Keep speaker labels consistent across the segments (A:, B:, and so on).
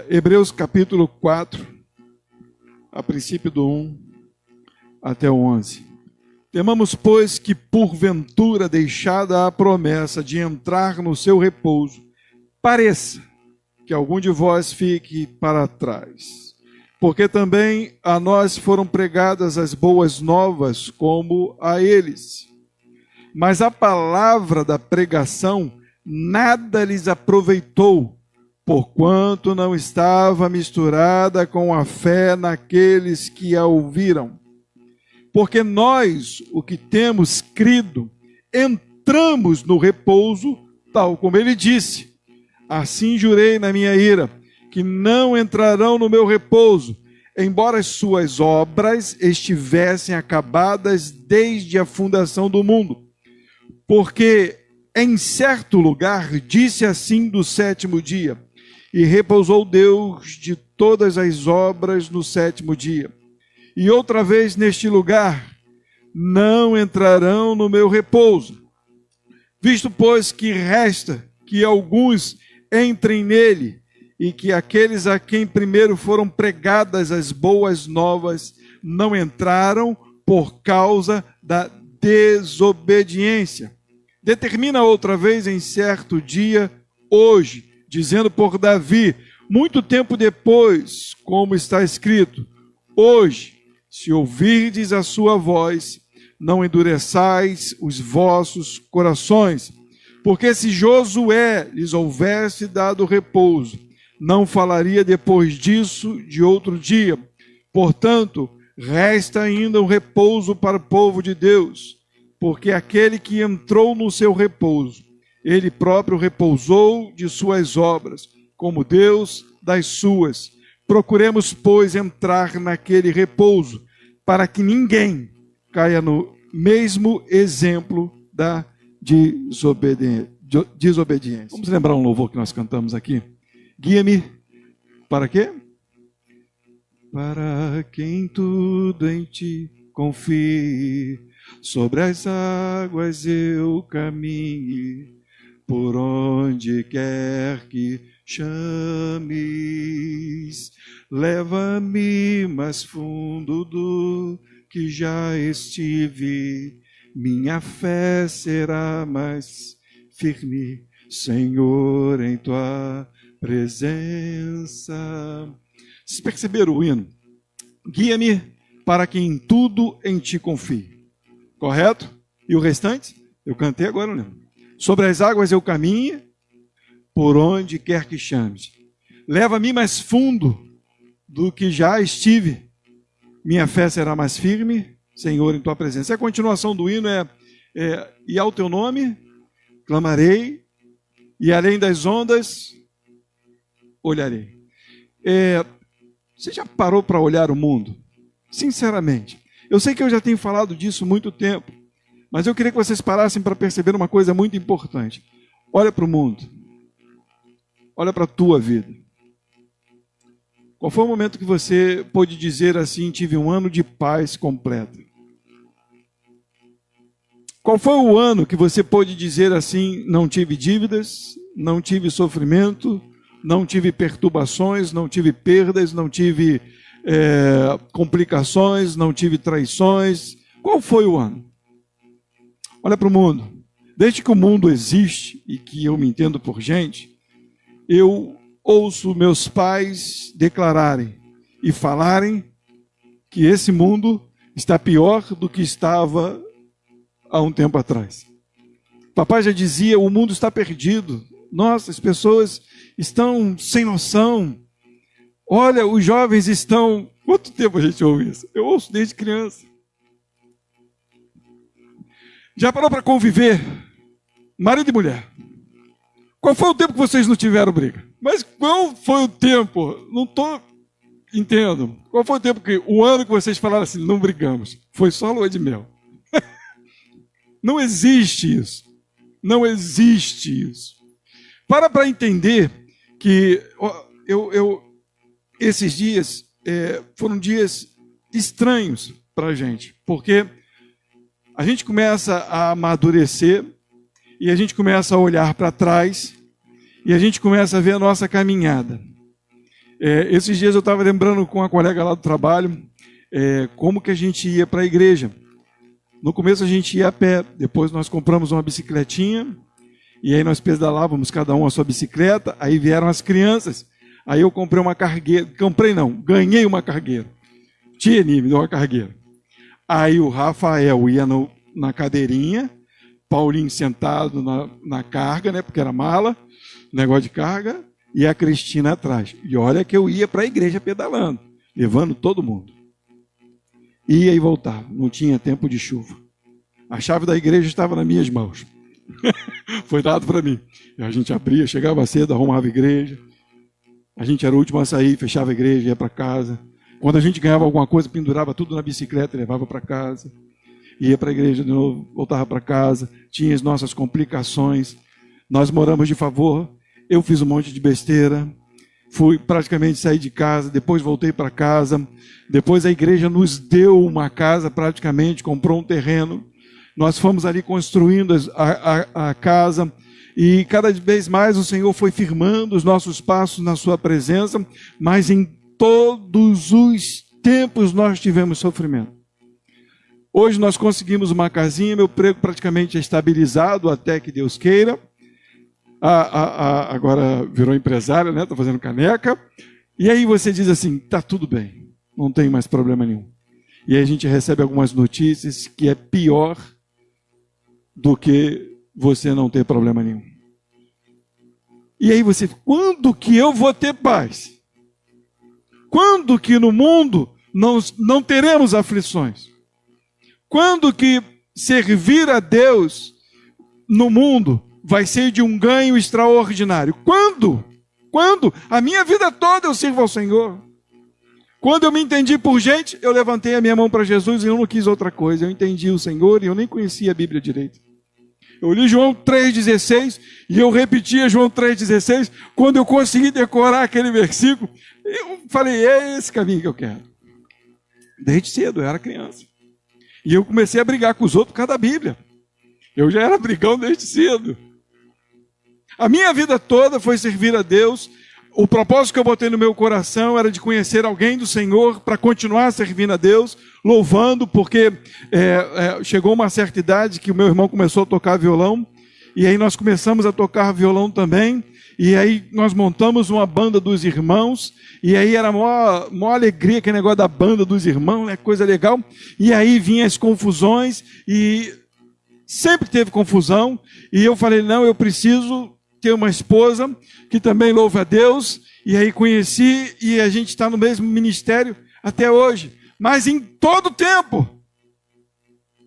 A: Hebreus capítulo 4, a princípio do 1 até o 11. Temamos, pois, que porventura deixada a promessa de entrar no seu repouso, pareça que algum de vós fique para trás. Porque também a nós foram pregadas as boas novas, como a eles. Mas a palavra da pregação nada lhes aproveitou, porquanto não estava misturada com a fé naqueles que a ouviram. Porque nós, o que temos crido, entramos no repouso, tal como ele disse. Assim jurei na minha ira, que não entrarão no meu repouso, embora as suas obras estivessem acabadas desde a fundação do mundo. Porque em certo lugar disse assim do sétimo dia, e repousou Deus de todas as obras no sétimo dia. E outra vez neste lugar, não entrarão no meu repouso. Visto, pois, que resta que alguns entrem nele, e que aqueles a quem primeiro foram pregadas as boas novas não entraram por causa da desobediência. Determina outra vez em certo dia, hoje, dizendo por Davi, muito tempo depois, como está escrito, hoje, se ouvirdes a sua voz, não endureçais os vossos corações, porque se Josué lhes houvesse dado repouso, não falaria depois disso de outro dia. Portanto, resta ainda um repouso para o povo de Deus, porque aquele que entrou no seu repouso, ele próprio repousou de suas obras, como Deus das suas. Procuremos, pois, entrar naquele repouso, para que ninguém caia no mesmo exemplo da desobediência. Vamos lembrar um louvor que nós cantamos aqui? Guia-me para quê? Para quem tudo em ti confie, sobre as águas eu caminhe, por onde quer que chames, leva-me mais fundo do que já estive, minha fé será mais firme, Senhor, em tua presença. Vocês perceberam o hino? Guia-me para que em tudo em ti confie. Correto? E o restante? Eu cantei agora, não lembro. Sobre as águas eu caminho, por onde quer que chames. Leva-me mais fundo do que já estive. Minha fé será mais firme, Senhor, em tua presença. A continuação do hino e ao teu nome clamarei, e além das ondas olharei. Você já parou para olhar o mundo? Sinceramente. Eu sei que eu já tenho falado disso há muito tempo, mas eu queria que vocês parassem para perceber uma coisa muito importante. Olha para o mundo. Olha para a tua vida. Qual foi o momento que você pôde dizer assim, tive um ano de paz completa? Qual foi o ano que você pôde dizer assim, não tive dívidas, não tive sofrimento, não tive perturbações, não tive perdas, não tive complicações, não tive traições? Qual foi o ano? Olha para o mundo. Desde que o mundo existe e que eu me entendo por gente, eu ouço meus pais declararem e falarem que esse mundo está pior do que estava há um tempo atrás. Papai já dizia, o mundo está perdido. Nossa, as pessoas estão sem noção. Olha, os jovens estão... Quanto tempo a gente ouve isso? Eu ouço desde criança. Já parou para conviver? Marido e mulher. Qual foi o tempo que vocês não tiveram briga? Mas qual foi o tempo? Não estou... Entendo. Qual foi o tempo o ano que vocês falaram assim, não brigamos? Foi só lua de mel. Não existe isso. Não existe isso. Para entender que esses dias foram dias estranhos para a gente, porque a gente começa a amadurecer e a gente começa a olhar para trás e a gente começa a ver a nossa caminhada. Esses dias eu estava lembrando com uma colega lá do trabalho, como que a gente ia para a igreja. No começo a gente ia a pé, depois nós compramos uma bicicletinha, e aí nós pedalávamos cada um a sua bicicleta, aí vieram as crianças, aí eu comprei uma cargueira, ganhei uma cargueira. Tieni me deu uma cargueira. Aí o Rafael ia na cadeirinha, Paulinho sentado na carga, né, porque era mala, negócio de carga, e a Cristina atrás. E olha que eu ia para a igreja pedalando, levando todo mundo. Ia e voltava, não tinha tempo de chuva. A chave da igreja estava nas minhas mãos. Foi dado para mim. A gente abria, chegava cedo, arrumava a igreja. A gente era o último a sair, fechava a igreja, ia para casa. Quando a gente ganhava alguma coisa, pendurava tudo na bicicleta e levava para casa. Ia para a igreja de novo, voltava para casa. Tinha as nossas complicações. Nós moramos de favor. Eu fiz um monte de besteira. Fui praticamente sair de casa, depois voltei para casa. Depois a igreja nos deu uma casa, praticamente, comprou um terreno. Nós fomos ali construindo a casa. E cada vez mais o Senhor foi firmando os nossos passos na sua presença. Mas em todos os tempos nós tivemos sofrimento. Hoje nós conseguimos uma casinha, meu emprego praticamente é estabilizado, até que Deus queira. Agora virou empresária, né? Está fazendo caneca. E aí você diz assim, tá tudo bem, não tem mais problema nenhum. E aí a gente recebe algumas notícias que é pior do que você não ter problema nenhum. E aí você, quando que eu vou ter paz? Quando que no mundo não teremos aflições? Quando que servir a Deus no mundo vai ser de um ganho extraordinário? Quando? Quando? A minha vida toda eu sirvo ao Senhor. Quando eu me entendi por gente, eu levantei a minha mão para Jesus e eu não quis outra coisa. Eu entendi o Senhor e eu nem conhecia a Bíblia direito. Eu li João 3,16 e eu repetia João 3,16. Quando eu consegui decorar aquele versículo, eu falei, é esse caminho que eu quero. Desde cedo, eu era criança. E eu comecei a brigar com os outros por causa da Bíblia. Eu já era brigão desde cedo. A minha vida toda foi servir a Deus. O propósito que eu botei no meu coração era de conhecer alguém do Senhor para continuar servindo a Deus, louvando, porque chegou uma certa idade que o meu irmão começou a tocar violão, e aí nós começamos a tocar violão também, e aí nós montamos uma banda dos irmãos, e aí era mó alegria aquele negócio da banda dos irmãos, né, coisa legal, e aí vinham as confusões, e sempre teve confusão, e eu falei, não, eu preciso ter uma esposa que também louva a Deus, e aí conheci, e a gente está no mesmo ministério até hoje, mas em todo tempo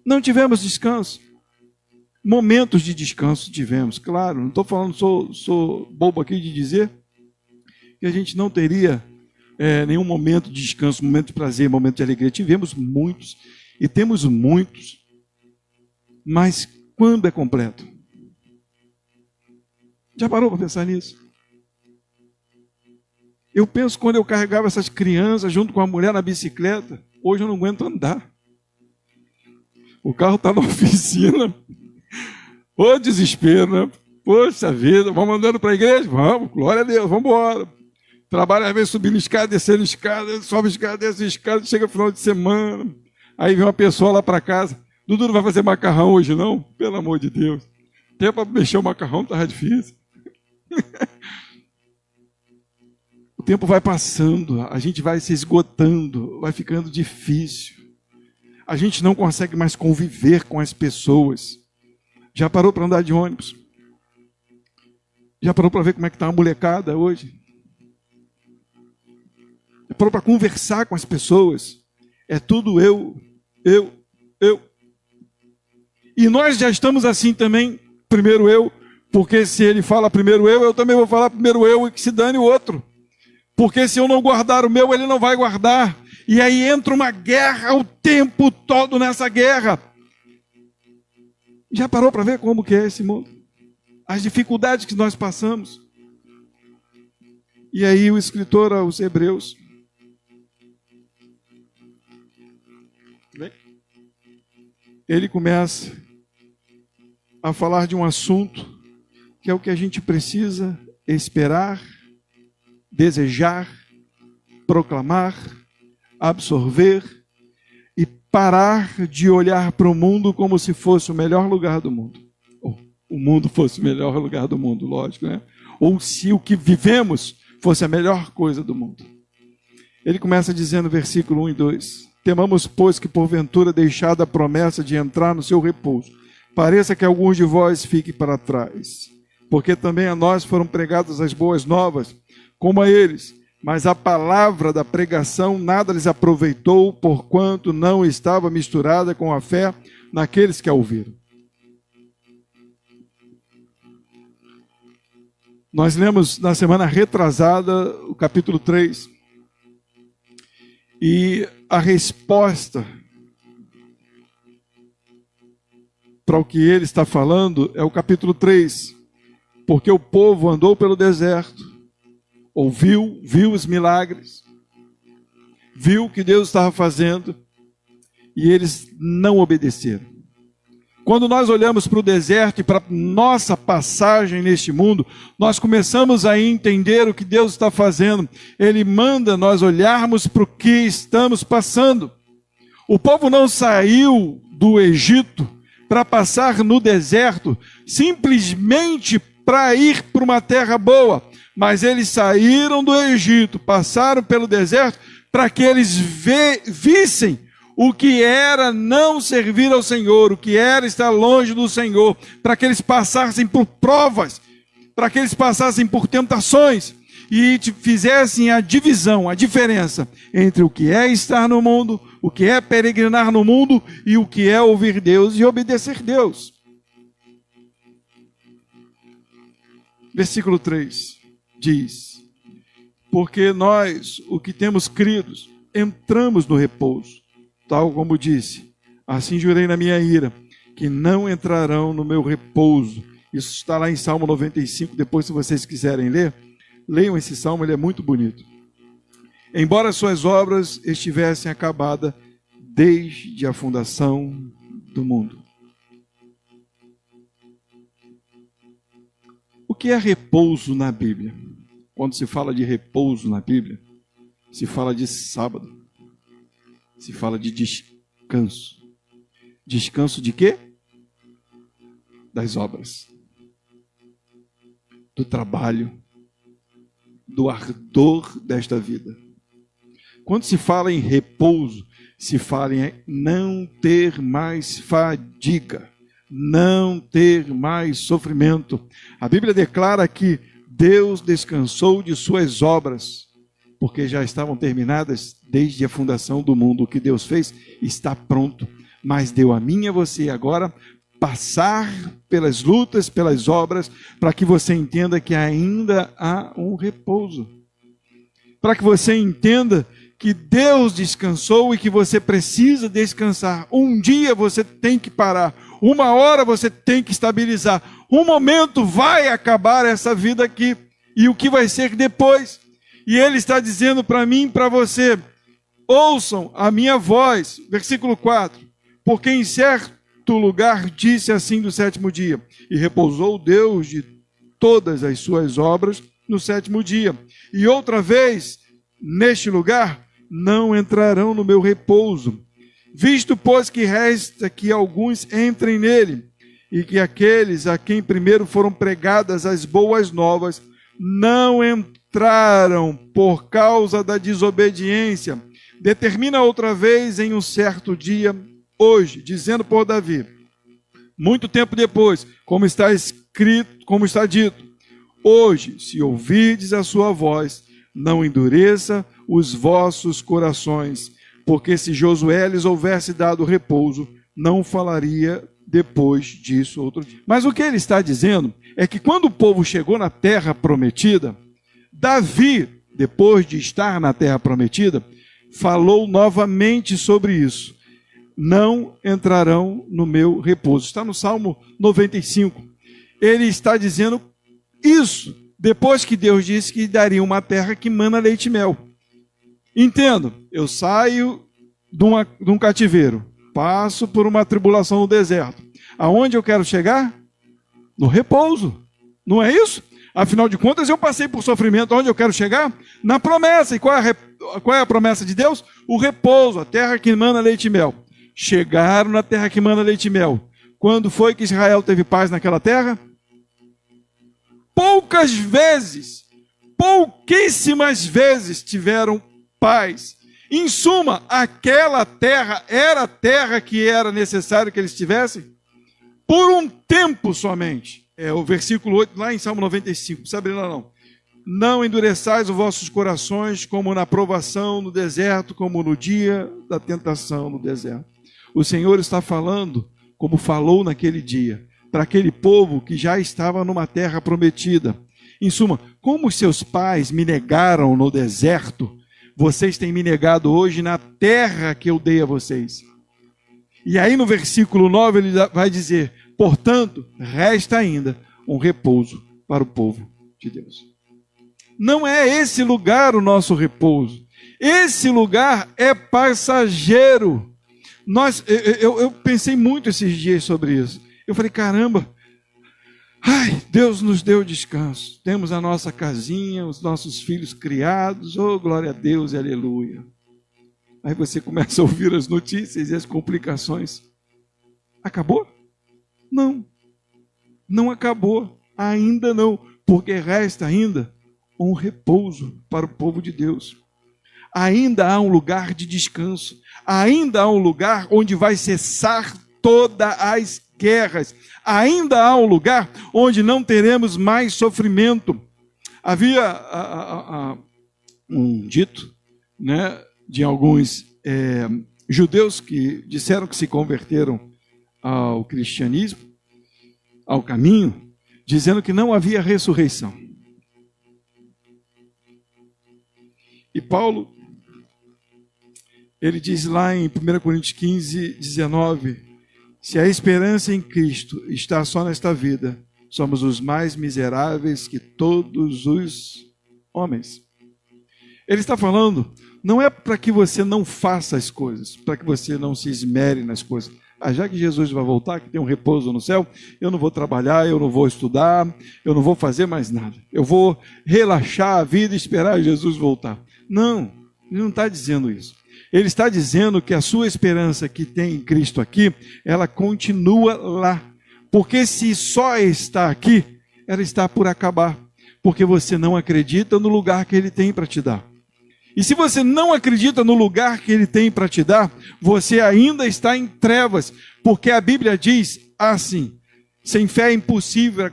A: não tivemos descanso. Momentos de descanso tivemos, claro, não estou falando, sou bobo aqui de dizer que a gente não teria nenhum momento de descanso, momento de prazer, momento de alegria. Tivemos muitos, e temos muitos, mas quando é completo? Já parou para pensar nisso? Eu penso quando eu carregava essas crianças junto com a mulher na bicicleta, hoje eu não aguento andar. O carro está na oficina. Ô desespero, né? Poxa vida, vamos andando para a igreja? Vamos, glória a Deus, vamos embora. Trabalho às vezes subindo escada, descendo escada, sobe escada, desce escada, chega no final de semana. Aí vem uma pessoa lá para casa. Dudu não vai fazer macarrão hoje não? Pelo amor de Deus. Até para mexer o macarrão estava difícil. O tempo vai passando, a gente vai se esgotando, vai ficando difícil. A gente não consegue mais conviver com as pessoas. Já parou para andar de ônibus? Já parou para ver como é que está a molecada hoje? Já parou para conversar com as pessoas? É tudo eu. E nós já estamos assim também, primeiro eu, porque se ele fala primeiro eu também vou falar primeiro eu e que se dane o outro. Porque se eu não guardar o meu, ele não vai guardar. E aí entra uma guerra o tempo todo nessa guerra. Já parou para ver como que é esse mundo? As dificuldades que nós passamos. E aí o escritor aos Hebreus, ele começa a falar de um assunto que é o que a gente precisa esperar, desejar proclamar, absorver e parar de olhar para o mundo como se fosse o melhor lugar do mundo. Ou o mundo fosse o melhor lugar do mundo, lógico, né? Ou se o que vivemos fosse a melhor coisa do mundo. Ele começa dizendo, versículo 1 e 2, temamos, pois, que porventura deixada a promessa de entrar no seu repouso, pareça que alguns de vós fiquem para trás, porque também a nós foram pregadas as boas novas, como a eles, mas a palavra da pregação nada lhes aproveitou, porquanto não estava misturada com a fé naqueles que a ouviram. Nós lemos na semana retrasada o capítulo 3, e a resposta para o que ele está falando é o capítulo 3, porque o povo andou pelo deserto, viu os milagres, viu o que Deus estava fazendo, e eles não obedeceram. Quando nós olhamos para o deserto e para a nossa passagem neste mundo, nós começamos a entender o que Deus está fazendo. Ele manda nós olharmos para o que estamos passando. O povo não saiu do Egito para passar no deserto, simplesmente para ir para uma terra boa, mas eles saíram do Egito, passaram pelo deserto, para que eles vissem o que era não servir ao Senhor, o que era estar longe do Senhor, para que eles passassem por provas, para que eles passassem por tentações, e fizessem a divisão, a diferença entre o que é estar no mundo, o que é peregrinar no mundo, e o que é ouvir Deus e obedecer Deus. Versículo 3 diz, porque nós, o que temos crido, entramos no repouso, tal como disse, assim jurei na minha ira, que não entrarão no meu repouso. Isso está lá em Salmo 95, depois se vocês quiserem ler, leiam esse salmo, ele é muito bonito. Embora suas obras estivessem acabadas desde a fundação do mundo. O que é repouso na Bíblia? Quando se fala de repouso na Bíblia, se fala de sábado. Se fala de descanso. Descanso de quê? Das obras. Do trabalho. Do ardor desta vida. Quando se fala em repouso, se fala em não ter mais fadiga, não ter mais sofrimento. A Bíblia declara que Deus descansou de suas obras, porque já estavam terminadas desde a fundação do mundo. O que Deus fez está pronto, mas deu a mim e a você agora passar pelas lutas, pelas obras, para que você entenda que ainda há um repouso. Para que você entenda que Deus descansou e que você precisa descansar. Um dia você tem que parar, uma hora você tem que estabilizar. Um momento vai acabar essa vida aqui, e o que vai ser depois? E Ele está dizendo para mim e para você, ouçam a minha voz, versículo 4, porque em certo lugar disse assim do sétimo dia, e repousou Deus de todas as suas obras no sétimo dia. E outra vez, neste lugar, não entrarão no meu repouso. Visto, pois, que resta que alguns entrem nele, e que aqueles a quem primeiro foram pregadas as boas novas, não entraram por causa da desobediência. Determina outra vez em um certo dia, hoje, dizendo por Davi, muito tempo depois, como está escrito, como está dito, hoje, se ouvirdes a sua voz, não endureça os vossos corações, porque se Josué lhes houvesse dado repouso, não falaria depois disso outro dia. Mas o que ele está dizendo é que quando o povo chegou na terra prometida, Davi, depois de estar na terra prometida, falou novamente sobre isso. Não entrarão no meu repouso. Está no Salmo 95. Ele está dizendo isso depois que Deus disse que daria uma terra que mana leite e mel. Entendo, eu saio de um cativeiro, passo por uma tribulação no deserto. Aonde eu quero chegar? No repouso. Não é isso? Afinal de contas, eu passei por sofrimento. Onde eu quero chegar? Na promessa. E qual é Qual é a promessa de Deus? O repouso, a terra que emana leite e mel. Chegaram na terra que emana leite e mel. Quando foi que Israel teve paz naquela terra? Poucas vezes, pouquíssimas vezes tiveram paz. Em suma, aquela terra era a terra que era necessário que eles tivessem por um tempo somente. É o versículo 8, lá em Salmo 95, não precisa abrir lá não. Não endureçais os vossos corações como na provação no deserto, como no dia da tentação no deserto. O Senhor está falando, como falou naquele dia, para aquele povo que já estava numa terra prometida. Em suma, como os seus pais me negaram no deserto, vocês têm me negado hoje na terra que eu dei a vocês. E aí no versículo 9 ele vai dizer, portanto, resta ainda um repouso para o povo de Deus. Não é esse lugar o nosso repouso. Esse lugar é passageiro. Eu pensei muito esses dias sobre isso. Eu falei, caramba, Deus nos deu descanso. Temos a nossa casinha, os nossos filhos criados. Oh, glória a Deus e aleluia. Aí você começa a ouvir as notícias e as complicações. Acabou? Não. Não acabou. Ainda não. Porque resta ainda um repouso para o povo de Deus. Ainda há um lugar de descanso. Ainda há um lugar onde vai cessar todas as guerras. Ainda há um lugar onde não teremos mais sofrimento. Havia um dito, né, de alguns judeus que disseram que se converteram ao cristianismo, ao caminho, dizendo que não havia ressurreição. E Paulo, ele diz lá em 1 Coríntios 15, 19, se a esperança em Cristo está só nesta vida, somos os mais miseráveis que todos os homens. Ele está falando, não é para que você não faça as coisas, para que você não se esmere nas coisas. Já que Jesus vai voltar, que tem um repouso no céu, eu não vou trabalhar, eu não vou estudar, eu não vou fazer mais nada. Eu vou relaxar a vida e esperar Jesus voltar. Não, ele não está dizendo isso. Ele está dizendo que a sua esperança que tem em Cristo aqui, ela continua lá. Porque se só está aqui, ela está por acabar. Porque você não acredita no lugar que Ele tem para te dar. E se você não acredita no lugar que Ele tem para te dar, você ainda está em trevas. Porque a Bíblia diz assim, sem fé é impossível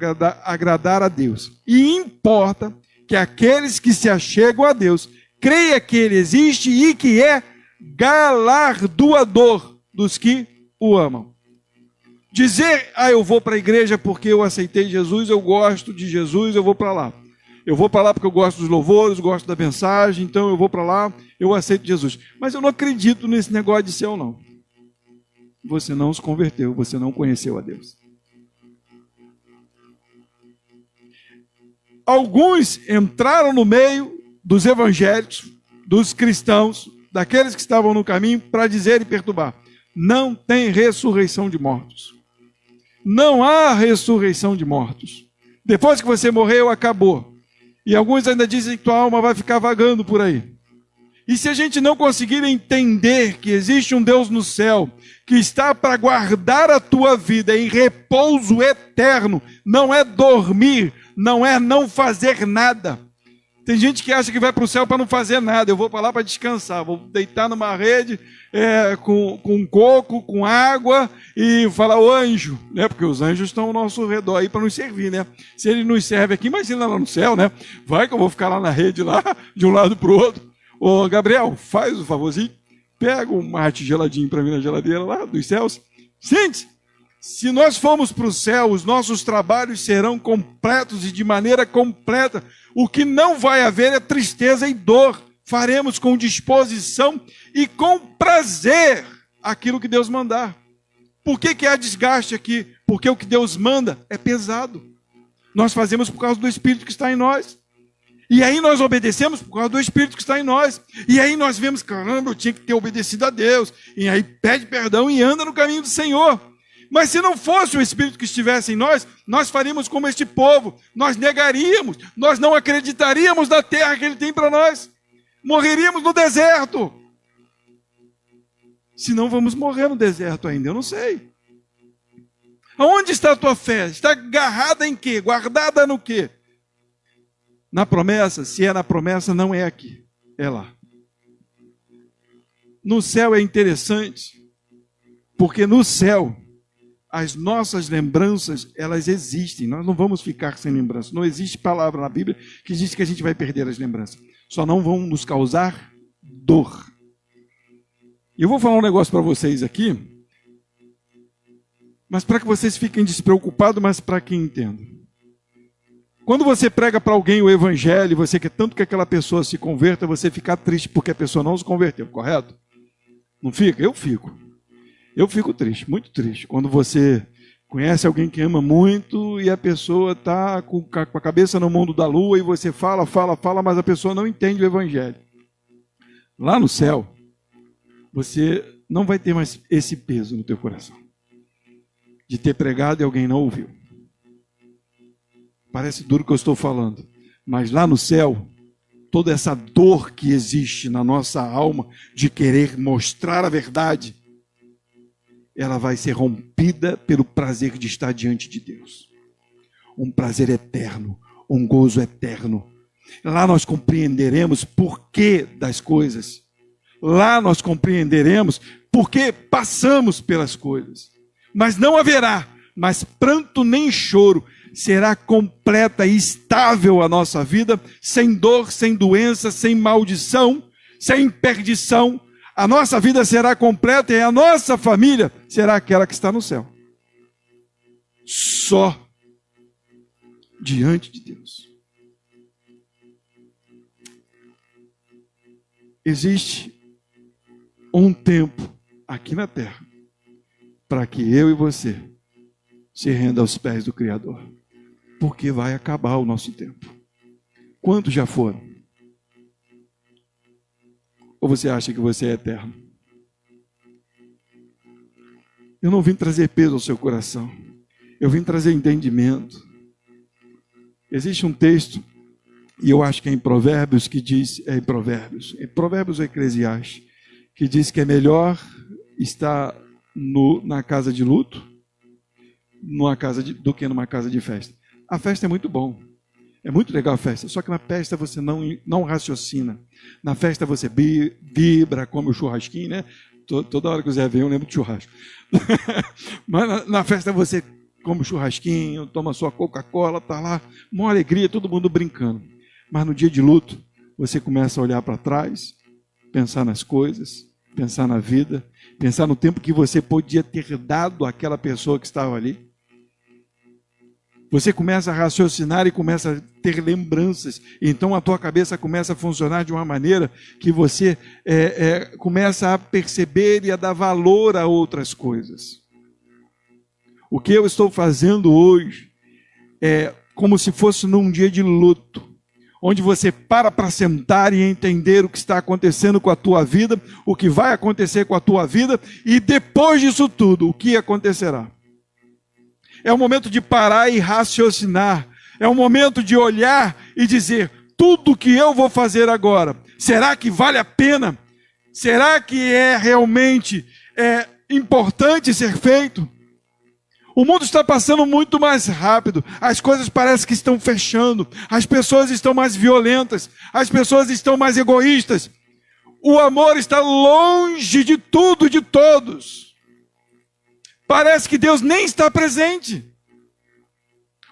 A: agradar a Deus. E importa que aqueles que se achegam a Deus, creia que Ele existe e que é galardoador dos que o amam. Dizer, eu vou para a igreja porque eu aceitei Jesus, eu gosto de Jesus, eu vou para lá. Eu vou para lá porque eu gosto dos louvores, gosto da mensagem, então eu vou para lá, eu aceito Jesus. Mas eu não acredito nesse negócio de céu, não. Você não se converteu, você não conheceu a Deus. Alguns entraram no meio dos evangélicos, dos cristãos, daqueles que estavam no caminho, para dizer e perturbar. Não tem ressurreição de mortos. Não há ressurreição de mortos. Depois que você morreu, acabou. E alguns ainda dizem que tua alma vai ficar vagando por aí. E se a gente não conseguir entender que existe um Deus no céu, que está para guardar a tua vida em repouso eterno, não é dormir, não é não fazer nada. Tem gente que acha que vai para o céu para não fazer nada. Eu vou para lá para descansar. Vou deitar numa rede com coco, com água e falar o anjo, né? Porque os anjos estão ao nosso redor aí para nos servir, né? Se ele nos serve aqui, imagina lá no céu, né? Vai que eu vou ficar lá na rede, lá, de um lado para o outro. Ô, Gabriel, faz o favorzinho. Pega um mate geladinho para mim na geladeira lá dos céus. Gente, se nós formos para o céu, os nossos trabalhos serão completos e de maneira completa. O que não vai haver é tristeza e dor. Faremos com disposição e com prazer aquilo que Deus mandar. Por que há desgaste aqui? Porque o que Deus manda é pesado. Nós fazemos por causa do Espírito que está em nós. E aí nós obedecemos por causa do Espírito que está em nós. E aí nós vemos, caramba, eu tinha que ter obedecido a Deus. E aí pede perdão e anda no caminho do Senhor. Mas se não fosse o Espírito que estivesse em nós, nós faríamos como este povo. Nós negaríamos, nós não acreditaríamos na terra que Ele tem para nós. morreríamos no deserto. Se não, vamos morrer no deserto ainda, eu não sei. Aonde está a tua fé? Está agarrada em quê? Guardada no quê? Na promessa? Se é na promessa, não é aqui, é lá. No céu é interessante, porque no céu, as nossas lembranças, elas existem. Nós não vamos ficar sem lembrança. Não existe palavra na Bíblia que diz que a gente vai perder as lembranças. Só não vão nos causar dor. Eu vou falar um negócio para vocês aqui, mas para que vocês fiquem despreocupados, mas para que entendam. Quando você prega para alguém o evangelho, você quer tanto que aquela pessoa se converta, você fica triste porque a pessoa não se converteu, correto? Não fica? Eu fico. Eu fico triste, muito triste. Quando você conhece alguém que ama muito e a pessoa está com a cabeça no mundo da lua e você fala, mas a pessoa não entende o evangelho. Lá no céu, você não vai ter mais esse peso no teu coração de ter pregado e alguém não ouviu. Parece duro o que eu estou falando, mas lá no céu, toda essa dor que existe na nossa alma de querer mostrar a verdade, ela vai ser rompida pelo prazer de estar diante de Deus. Um prazer eterno, um gozo eterno. Lá nós compreenderemos porquê das coisas. Lá nós compreenderemos porque passamos pelas coisas. Mas não haverá mais pranto nem choro. Será completa e estável a nossa vida, sem dor, sem doença, sem maldição, sem perdição. A nossa vida será completa e a nossa família será aquela que está no céu. Só diante de Deus. Existe um tempo aqui na terra para que eu e você se renda aos pés do Criador, porque vai acabar o nosso tempo. Quantos já foram? Ou você acha que você é eterno? Eu não vim trazer peso ao seu coração, eu vim trazer entendimento. Existe um texto, e eu acho que é em Provérbios, que diz, é em Provérbios ou Eclesiastes, que diz que é melhor estar na casa de luto do que numa casa de festa. A festa é muito bom, é muito legal a festa, só que na festa você não raciocina. Na festa você vibra, come o churrasquinho, né? Toda hora que o Zé vem eu lembro de churrasco. Mas na festa você come o churrasquinho, toma sua Coca-Cola, tá lá, uma alegria, todo mundo brincando. Mas no dia de luto, você começa a olhar para trás, pensar nas coisas, pensar na vida, pensar no tempo que você podia ter dado àquela pessoa que estava ali. Você começa a raciocinar e começa a ter lembranças. Então a tua cabeça começa a funcionar de uma maneira que você começa a perceber e a dar valor a outras coisas. O que eu estou fazendo hoje é como se fosse num dia de luto, onde você para sentar e entender o que está acontecendo com a tua vida, o que vai acontecer com a tua vida, e depois disso tudo, o que acontecerá. É o momento de parar e raciocinar, é o momento de olhar e dizer, tudo que eu vou fazer agora, será que vale a pena? Será que é realmente importante ser feito? O mundo está passando muito mais rápido, as coisas parecem que estão fechando, as pessoas estão mais violentas, as pessoas estão mais egoístas, o amor está longe de tudo e de todos. Parece que Deus nem está presente.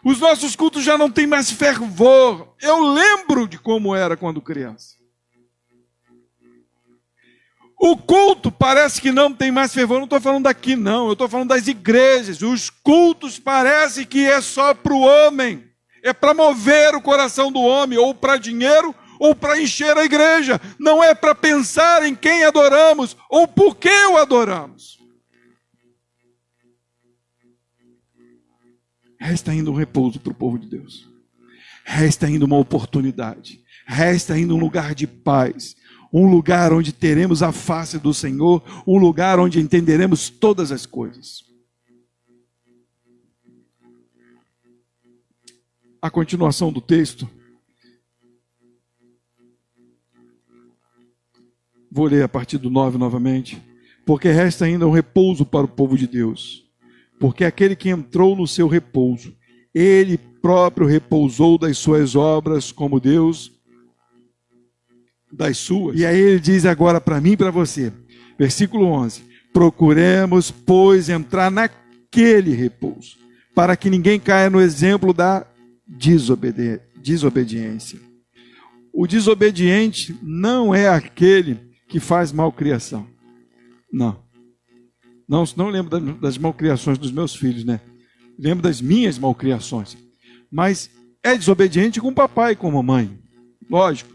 A: Os nossos cultos já não têm mais fervor. Eu lembro de como era quando criança. O culto parece que não tem mais fervor. Não estou falando daqui, não. Eu estou falando das igrejas. Os cultos parece que é só para o homem. É para mover o coração do homem, ou para dinheiro, ou para encher a igreja. Não é para pensar em quem adoramos, ou por que o adoramos. Resta ainda um repouso para o povo de Deus. Resta ainda uma oportunidade. Resta ainda um lugar de paz. Um lugar onde teremos a face do Senhor. Um lugar onde entenderemos todas as coisas. A continuação do texto Vou ler a partir do 9 novamente. Porque resta ainda um repouso para o povo de Deus. Porque aquele que entrou no seu repouso, ele próprio repousou das suas obras, como Deus das suas. E aí ele diz agora para mim e para você, versículo 11: procuremos, pois, entrar naquele repouso, para que ninguém caia no exemplo da desobediência. O desobediente não é aquele que faz malcriação. Não lembro das malcriações dos meus filhos, né? Lembro das minhas malcriações. Mas é desobediente com o papai e com a mamãe. Lógico.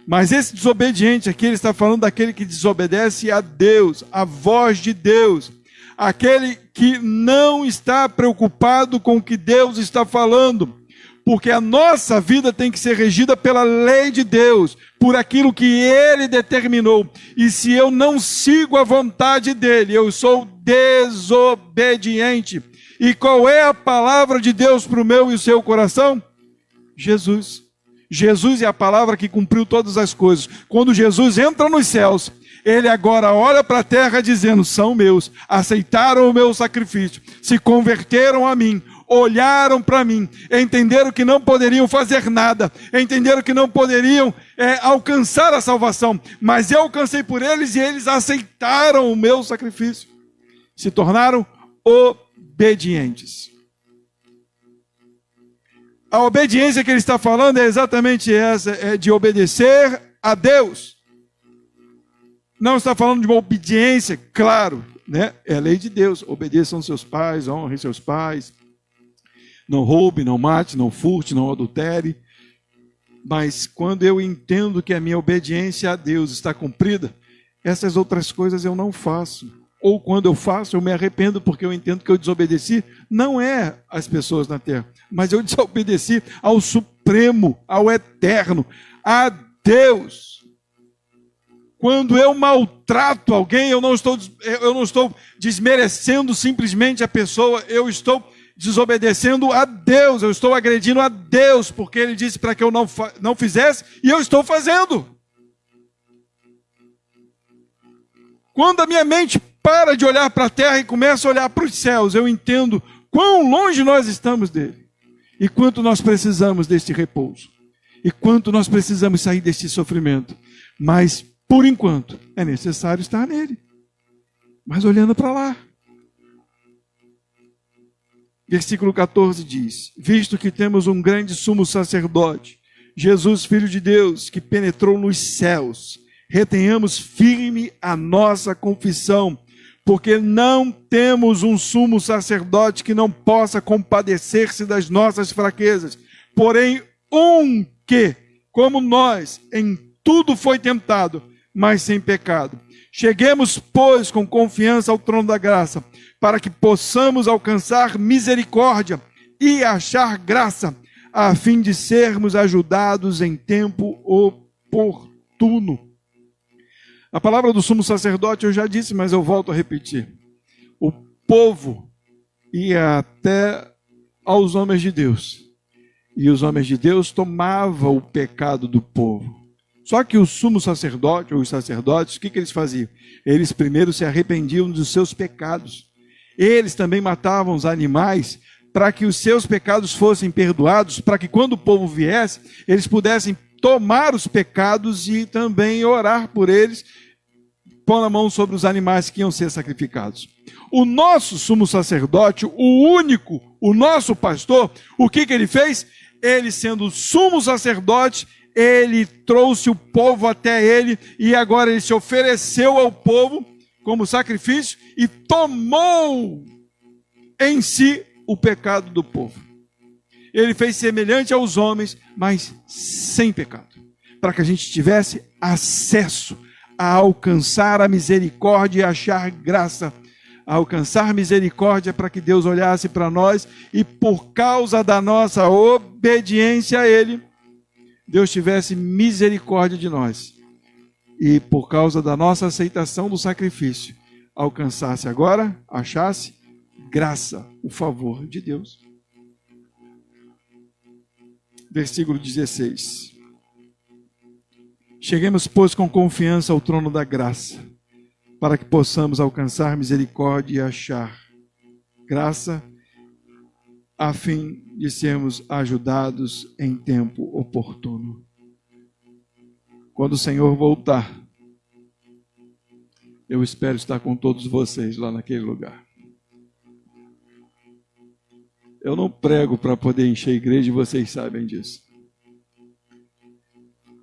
A: Mas esse desobediente aqui, ele está falando daquele que desobedece a Deus, a voz de Deus. Aquele que não está preocupado com o que Deus está falando. Porque a nossa vida tem que ser regida pela lei de Deus, por aquilo que Ele determinou. E se eu não sigo a vontade dEle, eu sou desobediente. E qual é a palavra de Deus para o meu e o seu coração? Jesus. Jesus é a palavra que cumpriu todas as coisas. Quando Jesus entra nos céus, Ele agora olha para a terra dizendo, são meus, aceitaram o meu sacrifício, se converteram a mim, olharam para mim, entenderam que não poderiam fazer nada, entenderam que não poderiam alcançar a salvação, mas eu alcancei por eles e eles aceitaram o meu sacrifício, se tornaram obedientes. A obediência que ele está falando é exatamente essa, é de obedecer a Deus. Não está falando de uma obediência, claro, né? É a lei de Deus, obedeçam seus pais, honrem seus pais, não roube, não mate, não furte, não adultere. Mas quando eu entendo que a minha obediência a Deus está cumprida, essas outras coisas eu não faço. Ou quando eu faço, eu me arrependo porque eu entendo que eu desobedeci, não é às pessoas na terra, mas eu desobedeci ao Supremo, ao Eterno, a Deus. Quando eu maltrato alguém, eu não estou desmerecendo simplesmente a pessoa, eu estou desobedecendo a Deus, eu estou agredindo a Deus, porque Ele disse para que eu não fizesse, e eu estou fazendo. Quando a minha mente para de olhar para a terra e começa a olhar para os céus, eu entendo quão longe nós estamos dele, e quanto nós precisamos deste repouso, e quanto nós precisamos sair deste sofrimento, mas, por enquanto, é necessário estar nele, mas olhando para lá. Versículo 14 diz, visto que temos um grande sumo sacerdote, Jesus, Filho de Deus, que penetrou nos céus, retenhamos firme a nossa confissão, porque não temos um sumo sacerdote que não possa compadecer-se das nossas fraquezas, porém um que, como nós, em tudo foi tentado, mas sem pecado. Cheguemos, pois, com confiança ao trono da graça, para que possamos alcançar misericórdia e achar graça, a fim de sermos ajudados em tempo oportuno. A palavra do sumo sacerdote eu já disse, mas eu volto a repetir. O povo ia até aos homens de Deus, e os homens de Deus tomavam o pecado do povo. Só que o sumo sacerdote, ou os sacerdotes, o que eles faziam? Eles primeiro se arrependiam dos seus pecados. Eles também matavam os animais para que os seus pecados fossem perdoados, para que quando o povo viesse, eles pudessem tomar os pecados e também orar por eles, pondo a mão sobre os animais que iam ser sacrificados. O nosso sumo sacerdote, o único, o nosso pastor, o que ele fez? Ele, sendo sumo sacerdote, ele trouxe o povo até ele e agora ele se ofereceu ao povo como sacrifício e tomou em si o pecado do povo. Ele fez semelhante aos homens, mas sem pecado, para que a gente tivesse acesso a alcançar a misericórdia e achar graça, a alcançar misericórdia para que Deus olhasse para nós e por causa da nossa obediência a Ele, Deus tivesse misericórdia de nós e por causa da nossa aceitação do sacrifício, alcançasse agora, achasse graça, o favor de Deus. Versículo 16. Cheguemos, pois, com confiança ao trono da graça, para que possamos alcançar misericórdia e achar graça, a fim de sermos ajudados em tempo oportuno. Quando o Senhor voltar, eu espero estar com todos vocês lá naquele lugar. Eu não prego para poder encher a igreja e vocês sabem disso.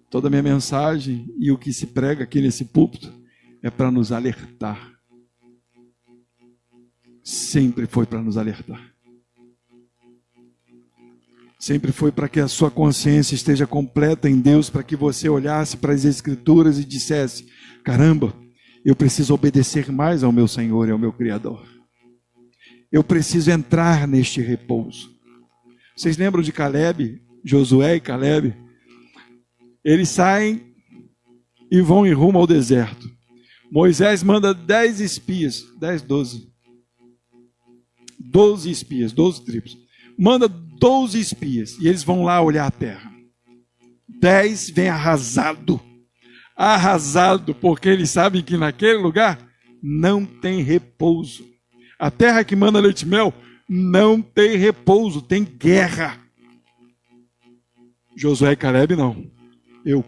A: Toda a minha mensagem e o que se prega aqui nesse púlpito é para nos alertar. Sempre foi para nos alertar. Sempre foi para que a sua consciência esteja completa em Deus, para que você olhasse para as Escrituras e dissesse: caramba, eu preciso obedecer mais ao meu Senhor e ao meu Criador. Eu preciso entrar neste repouso. Vocês lembram de Caleb, Josué e Caleb? Eles saem e vão em rumo ao deserto. Moisés manda 10 espias, 10, 12 espias, 12 tribos. Manda 12 espias e eles vão lá olhar a terra. 10 vem arrasado, porque eles sabem que naquele lugar não tem repouso. A terra que manda leite e mel não tem repouso, tem guerra. Josué e Caleb não. Eu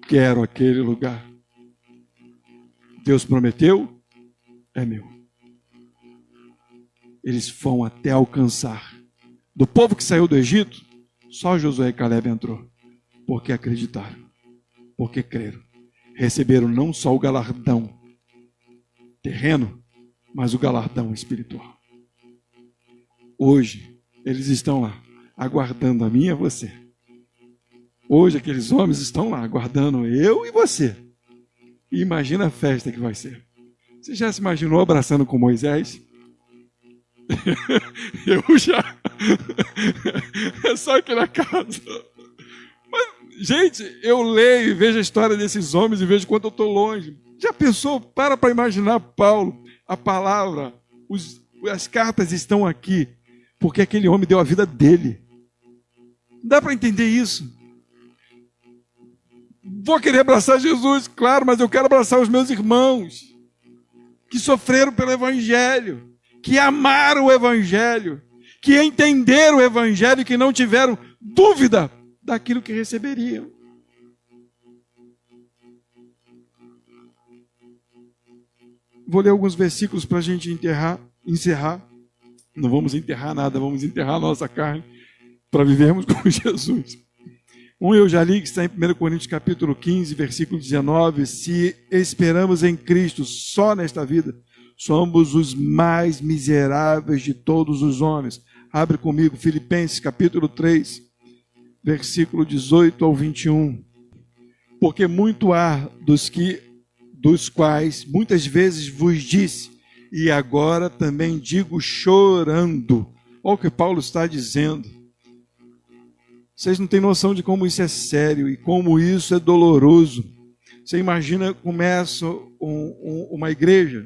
A: quero aquele lugar. Deus prometeu, é meu. Eles vão até alcançar. Do povo que saiu do Egito, só Josué e Caleb entrou. Porque acreditaram, porque creram. Receberam não só o galardão terreno, mas o galardão espiritual. Hoje, eles estão lá, aguardando a mim e a você. Hoje, aqueles homens estão lá, aguardando eu e você. E imagina a festa que vai ser. Você já se imaginou abraçando com Moisés? Eu já. É só aqui na casa. Mas, gente, eu leio e vejo a história desses homens e vejo quanto eu estou longe. Já pensou? Para imaginar Paulo. A palavra, as cartas estão aqui, porque aquele homem deu a vida dele. Dá para entender isso? Vou querer abraçar Jesus, claro, mas eu quero abraçar os meus irmãos, que sofreram pelo Evangelho, que amaram o Evangelho, que entenderam o Evangelho e que não tiveram dúvida daquilo que receberiam. Vou ler alguns versículos para a gente encerrar. Não vamos enterrar nada, vamos enterrar a nossa carne para vivermos com Jesus. Eu já li, que está em 1 Coríntios capítulo 15, versículo 19. Se esperamos em Cristo só nesta vida, somos os mais miseráveis de todos os homens. Abre comigo, Filipenses capítulo 3, versículo 18 ao 21. Porque muito há dos quais muitas vezes vos disse, e agora também digo chorando. Olha o que Paulo está dizendo. Vocês não têm noção de como isso é sério e como isso é doloroso. Você imagina, começa uma igreja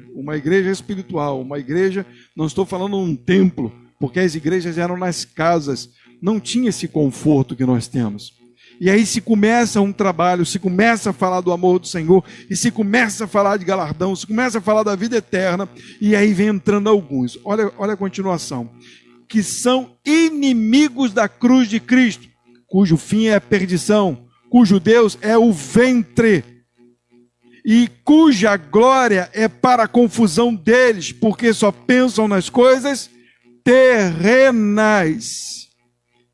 A: espiritual, uma igreja, não estou falando um templo, porque as igrejas eram nas casas, não tinha esse conforto que nós temos. E aí se começa um trabalho, se começa a falar do amor do Senhor, e se começa a falar de galardão, se começa a falar da vida eterna, e aí vem entrando alguns. Olha a continuação. Que são inimigos da cruz de Cristo, cujo fim é a perdição, cujo Deus é o ventre, e cuja glória é para a confusão deles, porque só pensam nas coisas terrenais.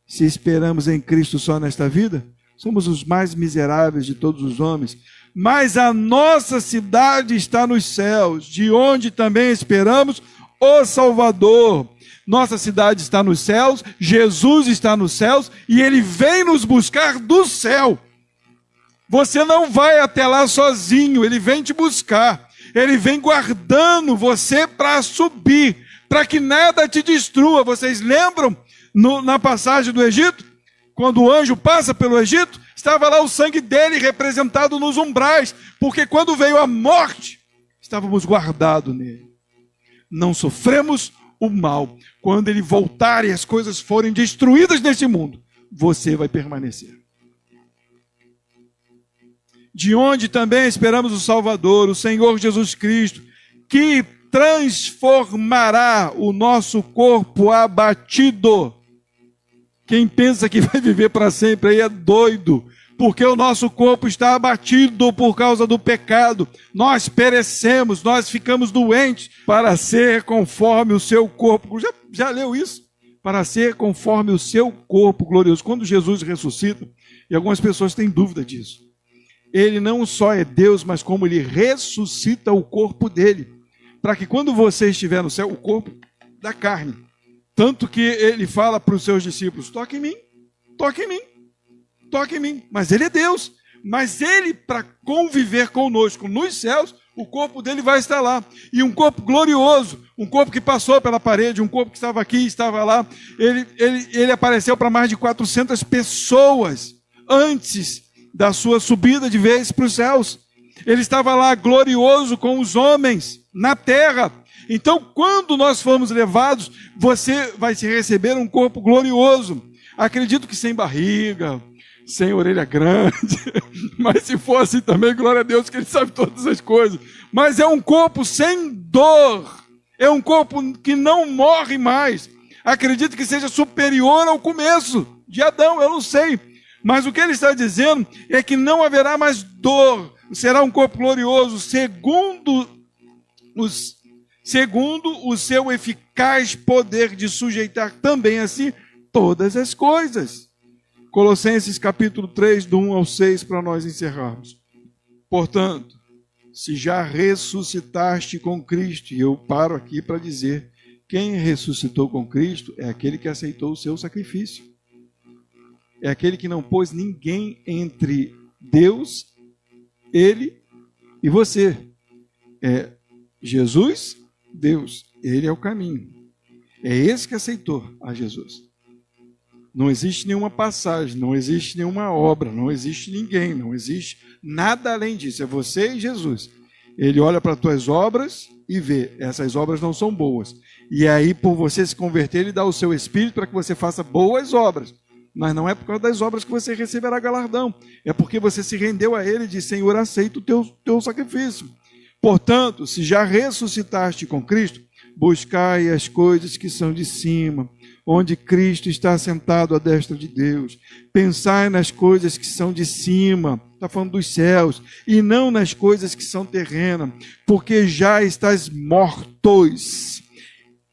A: Se esperamos em Cristo só nesta vida, somos os mais miseráveis de todos os homens, mas a nossa cidade está nos céus, de onde também esperamos o Salvador. Nossa cidade está nos céus, Jesus está nos céus, e Ele vem nos buscar do céu. Você não vai até lá sozinho, Ele vem te buscar. Ele vem guardando você para subir, para que nada te destrua. Vocês lembram na passagem do Egito? Quando o anjo passa pelo Egito, estava lá o sangue dele representado nos umbrais, porque quando veio a morte, estávamos guardados nele. Não sofremos o mal. Quando ele voltar e as coisas forem destruídas neste mundo, você vai permanecer. de onde também esperamos o Salvador, o Senhor Jesus Cristo, que transformará o nosso corpo abatido. Quem pensa que vai viver para sempre aí é doido, porque o nosso corpo está abatido por causa do pecado. Nós perecemos, nós ficamos doentes para ser conforme o seu corpo. Já leu isso? Para ser conforme o seu corpo glorioso. Quando Jesus ressuscita, e algumas pessoas têm dúvida disso, ele não só é Deus, mas como ele ressuscita o corpo dele, para que quando você estiver no céu, o corpo da carne, tanto que ele fala para os seus discípulos, toque em mim, toque em mim, toque em mim. Mas ele é Deus, mas ele, para conviver conosco nos céus, o corpo dele vai estar lá, e um corpo glorioso, um corpo que passou pela parede, um corpo que estava aqui, estava lá, ele apareceu para mais de 400 pessoas, antes da sua subida de vez para os céus. Ele estava lá glorioso com os homens na terra. Então, quando nós formos levados, você vai se receber um corpo glorioso. Acredito que sem barriga, sem orelha grande, mas se for assim também, glória a Deus que ele sabe todas as coisas. Mas é um corpo sem dor, é um corpo que não morre mais. Acredito que seja superior ao começo de Adão, eu não sei. Mas o que ele está dizendo é que não haverá mais dor, será um corpo glorioso, segundo o seu eficaz poder de sujeitar também a si todas as coisas. Colossenses capítulo 3, do 1 ao 6, para nós encerrarmos. Portanto, se já ressuscitaste com Cristo, e eu paro aqui para dizer, quem ressuscitou com Cristo é aquele que aceitou o seu sacrifício. É aquele que não pôs ninguém entre Deus, ele e você. É Jesus, Deus, ele é o caminho. É esse que aceitou a Jesus. Não existe nenhuma passagem, não existe nenhuma obra, não existe ninguém, não existe nada além disso. É você e Jesus. Ele olha para as tuas obras e vê, essas obras não são boas. E aí, por você se converter, ele dá o seu Espírito para que você faça boas obras. Mas não é por causa das obras que você receberá galardão. É porque você se rendeu a ele e disse, Senhor, aceito o teu sacrifício. Portanto, se já ressuscitaste com Cristo, buscai as coisas que são de cima, onde Cristo está sentado à destra de Deus. Pensai nas coisas que são de cima, está falando dos céus, e não nas coisas que são terrenas, porque já estás mortos.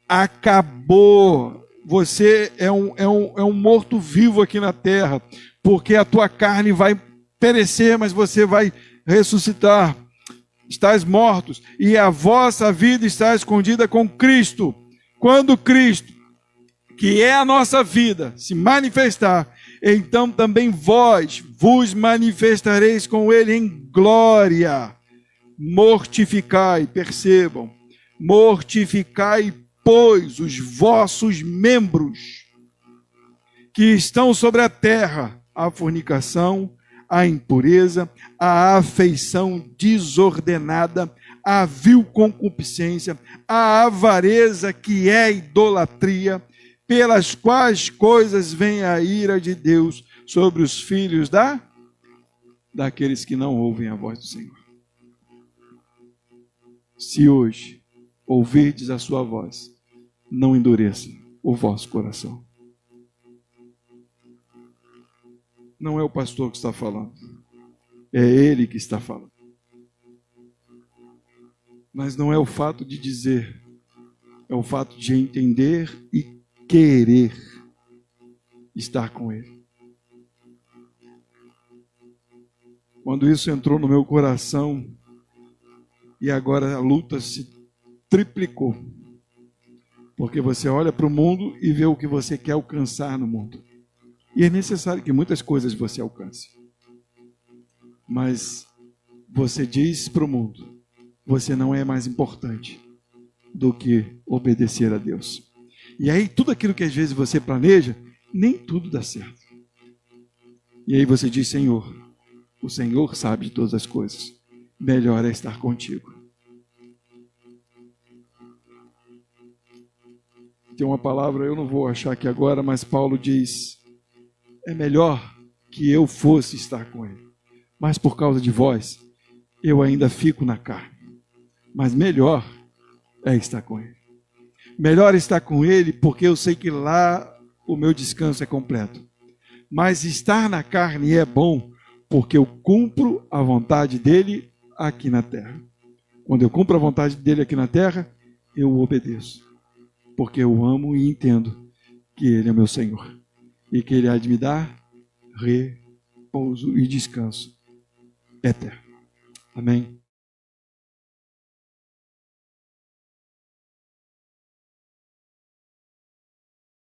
A: Acabou. Você é um morto-vivo aqui na terra, porque a tua carne vai perecer, mas você vai ressuscitar. Estais mortos, e a vossa vida está escondida com Cristo. Quando Cristo, que é a nossa vida, se manifestar, então também vós vos manifestareis com ele em glória. Mortificai, percebam, mortificai, pois, os vossos membros que estão sobre a terra, a fornicação, a impureza, a afeição desordenada, a vil concupiscência, a avareza, que é idolatria, pelas quais coisas vem a ira de Deus sobre os filhos daqueles que não ouvem a voz do Senhor. Se hoje ouvirdes a sua voz, não endureça o vosso coração. Não é o pastor que está falando, é ele que está falando. Mas não é o fato de dizer, é o fato de entender e querer estar com ele. Quando isso entrou no meu coração, e agora a luta se triplicou, porque você olha para o mundo e vê o que você quer alcançar no mundo. E é necessário que muitas coisas você alcance. Mas você diz para o mundo, você não é mais importante do que obedecer a Deus. E aí tudo aquilo que às vezes você planeja, nem tudo dá certo. E aí você diz, Senhor, o Senhor sabe de todas as coisas. Melhor é estar contigo. Tem uma palavra, eu não vou achar aqui agora, mas Paulo diz, é melhor que eu fosse estar com ele. mas por causa de vós, eu ainda fico na carne. Mas melhor é estar com Ele. Melhor estar com Ele, porque eu sei que lá o meu descanso é completo. Mas estar na carne é bom, porque eu cumpro a vontade dEle aqui na terra. Quando eu cumpro a vontade dEle aqui na terra, eu o obedeço. Porque eu amo e entendo que Ele é meu Senhor. E que Ele há de me dar repouso e descanso eterno. Amém?